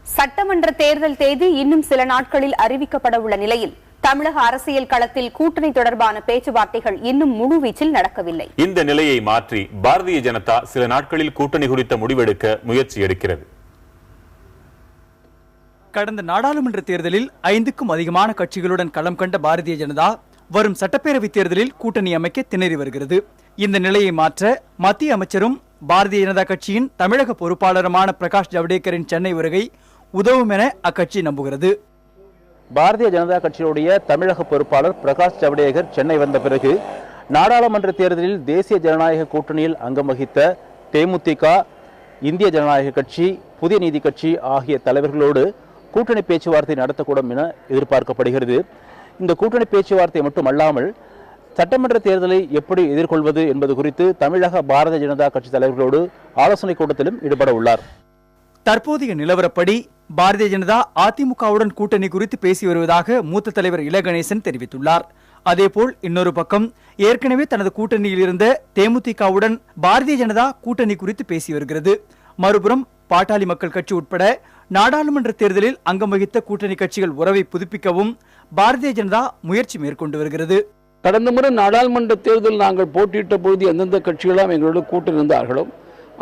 சட்டமன்ற தேர்தல் தேதி இன்னும் சில நாட்களில் அறிவிக்கப்பட உள்ள நிலையில் தமிழக அரசியல் களத்தில் கூட்டணி தொடர்பான பேச்சுவார்த்தைகள் இன்னும் முழுவீச்சில் நடக்கவில்லை. இந்த நிலையை மாற்றி பாரதிய ஜனதா சில நாட்களில் கூட்டணி குறித்த முடிவெடுக்க முயற்சி எடுக்கிறது. கடந்த நாடாளுமன்ற தேர்தலில் 5க்கும் அதிகமான கட்சிகளுடன் களம் கண்ட பாரதிய ஜனதா வரும் சட்டப்பேரவை தேர்தலில் கூட்டணி அமைக்க திணறி வருகிறது. இந்த நிலையை மாற்ற மத்திய அமைச்சரும் பாரதிய ஜனதா கட்சியின் தமிழக பொறுப்பாளருமான பிரகாஷ் ஜவடேகரின் சென்னை வருகை உதவும் என அக்கட்சி நம்புகிறது. பாரதிய ஜனதா கட்சியுடைய தமிழக பொறுப்பாளர் பிரகாஷ் ஜவடேகர் சென்னை வந்த பிறகு நாடாளுமன்ற தேர்தலில் தேசிய ஜனநாயக கூட்டணியில் அங்கம் வகித்த தேமுதிக, இந்திய ஜனநாயக கட்சி, புதிய நீதி கட்சி ஆகிய தலைவர்களோடு கூட்டணி பேச்சுவார்த்தை நடத்தக்கூடும் என எதிர்பார்க்கப்படுகிறது. இந்த கூட்டணி பேச்சுவார்த்தை மட்டுமல்லாமல் சட்டமன்ற தேர்தலை எப்படி எதிர்கொள்வது என்பது குறித்து தமிழக பாரதிய ஜனதா கட்சி தலைவர்களோடு ஆலோசனை கூட்டத்திலும் ஈடுபட உள்ளார். தற்போதைய நிலவரப்படி பாரதிய ஜனதா அதிமுகவுடன் கூட்டணி குறித்து பேசி வருவதாக மூத்த தலைவர் இல கணேசன் தெரிவித்துள்ளார். அதேபோல் இன்னொரு பக்கம் ஏற்கனவே தனது கூட்டணியில் இருந்த தேமுதிகவுடன் பாரதிய ஜனதா கூட்டணி குறித்து பேசி வருகிறது. மறுபுறம் பாட்டாளி மக்கள் கட்சி உட்பட நாடாளுமன்ற தேர்தலில் அங்கம் வகித்த கூட்டணி கட்சிகள் உறவை புதுப்பிக்கவும் பாரதிய ஜனதா முயற்சி மேற்கொண்டு வருகிறது. கடந்த முறை நாடாளுமன்ற தேர்தல் நாங்கள் போட்டியிட்ட பொழுது எந்தெந்த கட்சிகளாம் எங்களோடு கூட்டியிருந்தார்களோ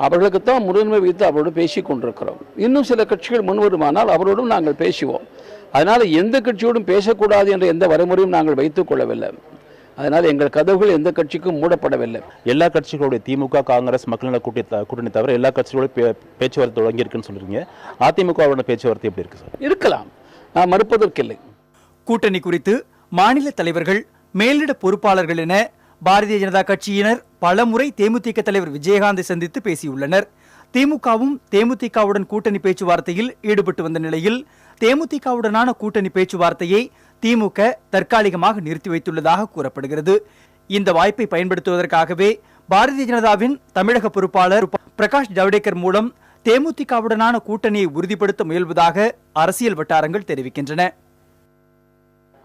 அவர்களுக்குத்தான் முன்னுரிமை வைத்து அவரோடு பேசிக் கொண்டிருக்கிறோம். இன்னும் சில கட்சிகள் முன்வருமானால் அவரோடும் நாங்கள் பேசுவோம். அதனால் எந்த கட்சியோடும் பேசக்கூடாது என்ற எந்த வரைமுறையும் நாங்கள் வைத்துக் கொள்ளவில்லை. அதனால் எங்கள் கதவுகள் எந்த கட்சிக்கும் மூடப்படவில்லை. எல்லா கட்சிகளுடைய திமுக, காங்கிரஸ், மக்கள் நல கூட்டணி தவிர எல்லா கட்சிகளோட பேச்சுவார்த்தை தொடங்கி இருக்குன்னு சொல்றீங்க. அதிமுகவோட பேச்சுவார்த்தை எப்படி இருக்கு சார்? இருக்கலாம், நான் மறுப்பதற்கில்லை. கூட்டணி குறித்து மாநில தலைவர்கள், மேலிட பொறுப்பாளர்கள் என பாரதிய ஜனதா கட்சியினர் பலமுறை தேமுதிக தலைவர் விஜயகாந்தை சந்தித்து பேசியுள்ளனர். திமுகவும் தேமுதிகவுடன் கூட்டணி பேச்சுவார்த்தையில் ஈடுபட்டு வந்த நிலையில் தேமுதிகவுடனான கூட்டணி பேச்சுவார்த்தையை திமுக தற்காலிகமாக நிறுத்தி வைத்துள்ளதாக கூறப்படுகிறது. இந்த வாய்ப்பை பயன்படுத்துவதற்காகவே பாரதிய ஜனதாவின் தமிழக பொறுப்பாளர் பிரகாஷ் ஜவடேகர் மூலம் தேமுதிகவுடனான கூட்டணியை உறுதிப்படுத்த முயல்வதாக அரசியல் வட்டாரங்கள் தெரிவிக்கின்றன.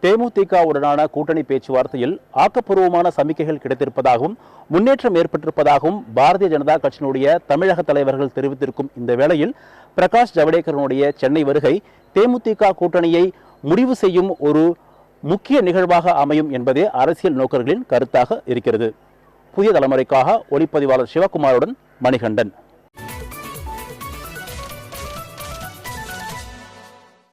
தேமுதிகவுடனான கூட்டணி பேச்சுவார்த்தையில் ஆக்கப்பூர்வமான சமிக்கைகள் கிடைத்திருப்பதாகவும் முன்னேற்றம் ஏற்பட்டிருப்பதாகவும் பாரதிய ஜனதா கட்சியினுடைய தமிழக தலைவர்கள் தெரிவித்திருக்கும் இந்த வேளையில் பிரகாஷ் ஜவடேகரனுடைய சென்னை வருகை தேமுதிக கூட்டணியை முடிவு செய்யும் ஒரு முக்கிய நிகழ்வாக அமையும் என்பதே அரசியல் நோக்கர்களின் கருத்தாக இருக்கிறது. புதிய தலைமுறைக்காக ஒளிப்பதிவாளர் சிவகுமாருடன் மணிகண்டன்.